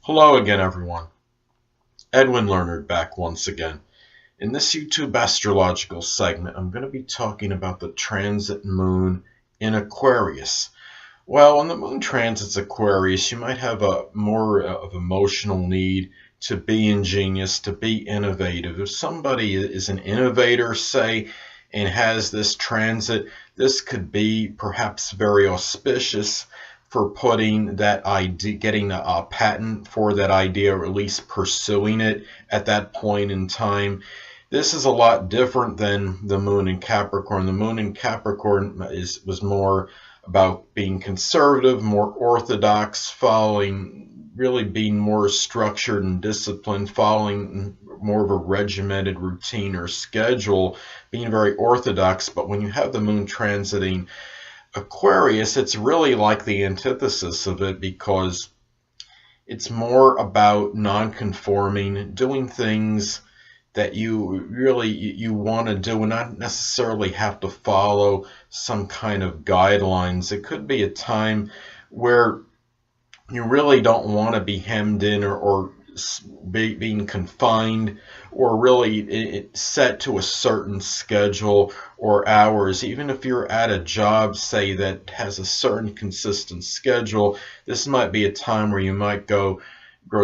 Hello again, everyone. Edwin Learnard back once again. In this YouTube astrological segment, I'm going to be talking about the transit moon in Aquarius. Well, when the moon transits Aquarius, you might have a more of emotional need to be ingenious, to be innovative. If somebody is an innovator, say, and has this transit, this could be perhaps very auspicious for putting that idea, getting a patent for that idea, or at least pursuing it at that point in time. This is a lot different than the moon in Capricorn. The moon in Capricorn was more about being conservative, more orthodox, really being more structured and disciplined, following more of a regimented routine or schedule, being very orthodox. But when you have the moon transiting Aquarius, it's really like the antithesis of it, because it's more about non-conforming, doing things that you want to do and not necessarily have to follow some kind of guidelines. It could be a time where you really don't want to be hemmed in or being confined, or really set to a certain schedule or hours. Even if you're at a job, say, that has a certain consistent schedule, this might be a time where you might grow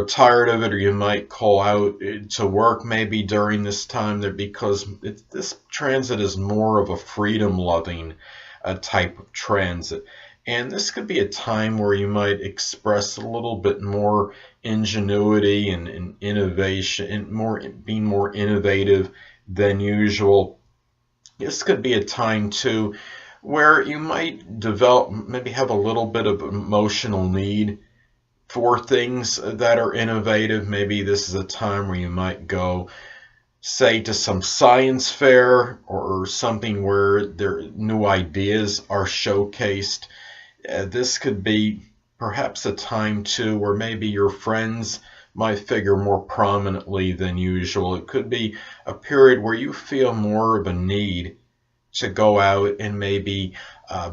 tired of it, or you might call out to work maybe during this time there, because this transit is more of a freedom-loving type of transit. And this could be a time where you might express a little bit more ingenuity and innovation, and being more innovative than usual. This could be a time too where you might maybe have a little bit of emotional need for things that are innovative. Maybe this is a time where you might go, say, to some science fair or something where new ideas are showcased. This could be perhaps a time too where maybe your friends might figure more prominently than usual. It could be a period where you feel more of a need to go out and maybe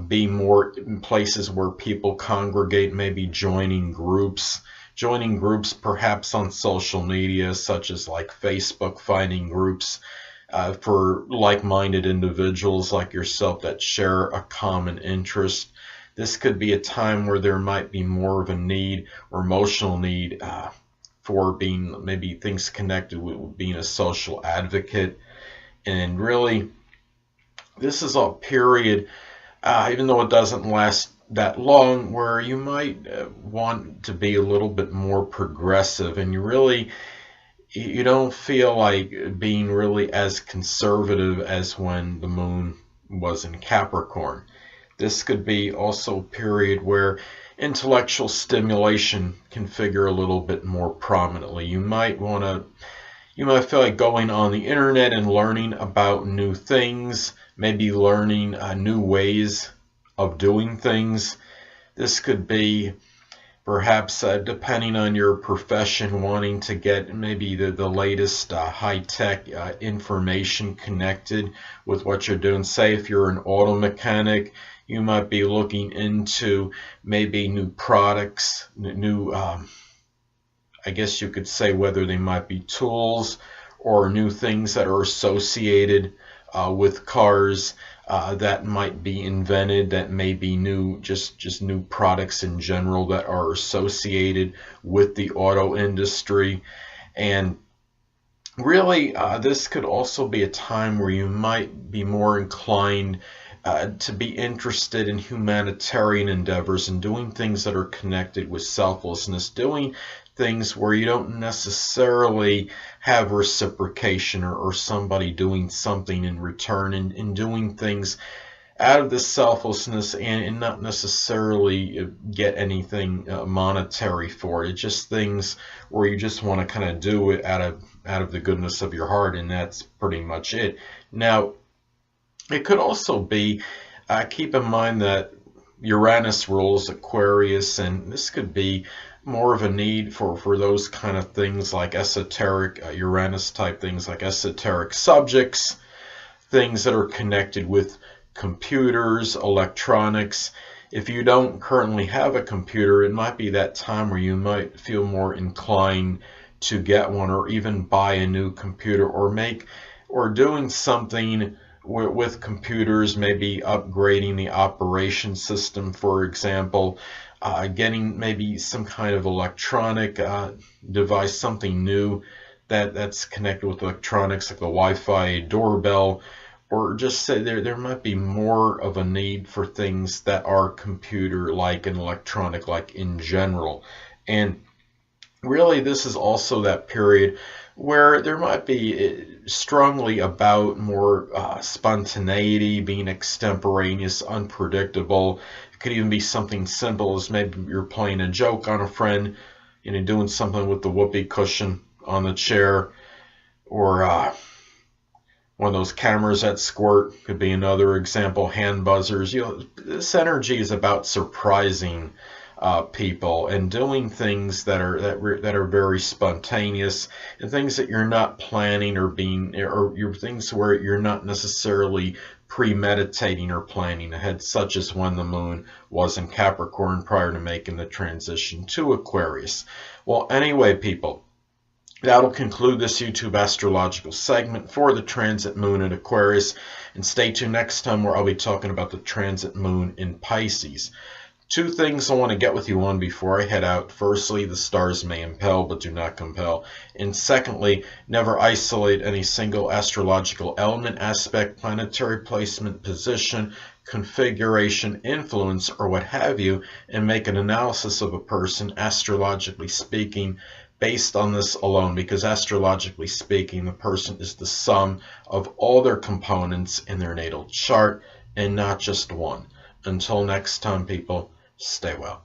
be more in places where people congregate, maybe joining groups perhaps on social media, such as like Facebook, finding groups for like-minded individuals like yourself that share a common interest. This could be a time where there might be more of a need or emotional need for being maybe things connected with being a social advocate. And really, this is a period, even though it doesn't last that long, where you might want to be a little bit more progressive, and you don't feel like being really as conservative as when the moon was in Capricorn. This could be also a period where intellectual stimulation can figure a little bit more prominently. You might feel like going on the internet and learning about new things, maybe learning new ways of doing things. This could be perhaps, depending on your profession, wanting to get maybe the latest high-tech information connected with what you're doing. Say if you're an auto mechanic, you might be looking into maybe new products, I guess you could say, whether they might be tools or new things that are associated with cars that might be invented, that may be new, just new products in general that are associated with the auto industry. And really, this could also be a time where you might be more inclined to be interested in humanitarian endeavors and doing things that are connected with selflessness, doing things where you don't necessarily have reciprocation or somebody doing something in return, and doing things out of this selflessness and not necessarily get anything monetary for it. It's just things where you just want to kind of do it out of the goodness of your heart, and that's pretty much it. Now, it could also be, keep in mind that Uranus rules Aquarius, and this could be more of a need for those kind of things like esoteric, Uranus type things like esoteric subjects, things that are connected with computers, electronics. If you don't currently have a computer, it might be that time where you might feel more inclined to get one, or even buy a new computer, or doing something with computers, maybe upgrading the operation system, for example, getting maybe some kind of electronic device, something new that's connected with electronics, like a Wi-Fi doorbell, or just say there might be more of a need for things that are computer-like and electronic-like in general. And really, this is also that period where there might be strongly about more spontaneity, being extemporaneous, unpredictable. It could even be something simple as maybe you're playing a joke on a friend, doing something with the whoopee cushion on the chair, or one of those cameras that squirt could be another example. Hand buzzers. This energy is about surprising people and doing things that are very spontaneous, and things that you're not planning, or your things where you're not necessarily premeditating or planning ahead, such as when the moon was in Capricorn prior to making the transition to Aquarius. Well, anyway, people, that'll conclude this YouTube astrological segment for the transit moon in Aquarius, and stay tuned next time where I'll be talking about the transit moon in Pisces. Two things I want to get with you on before I head out. Firstly, the stars may impel but do not compel. And secondly, never isolate any single astrological element, aspect, planetary placement, position, configuration, influence, or what have you, and make an analysis of a person, astrologically speaking, based on this alone, because astrologically speaking, the person is the sum of all their components in their natal chart and not just one. Until next time, people, stay well.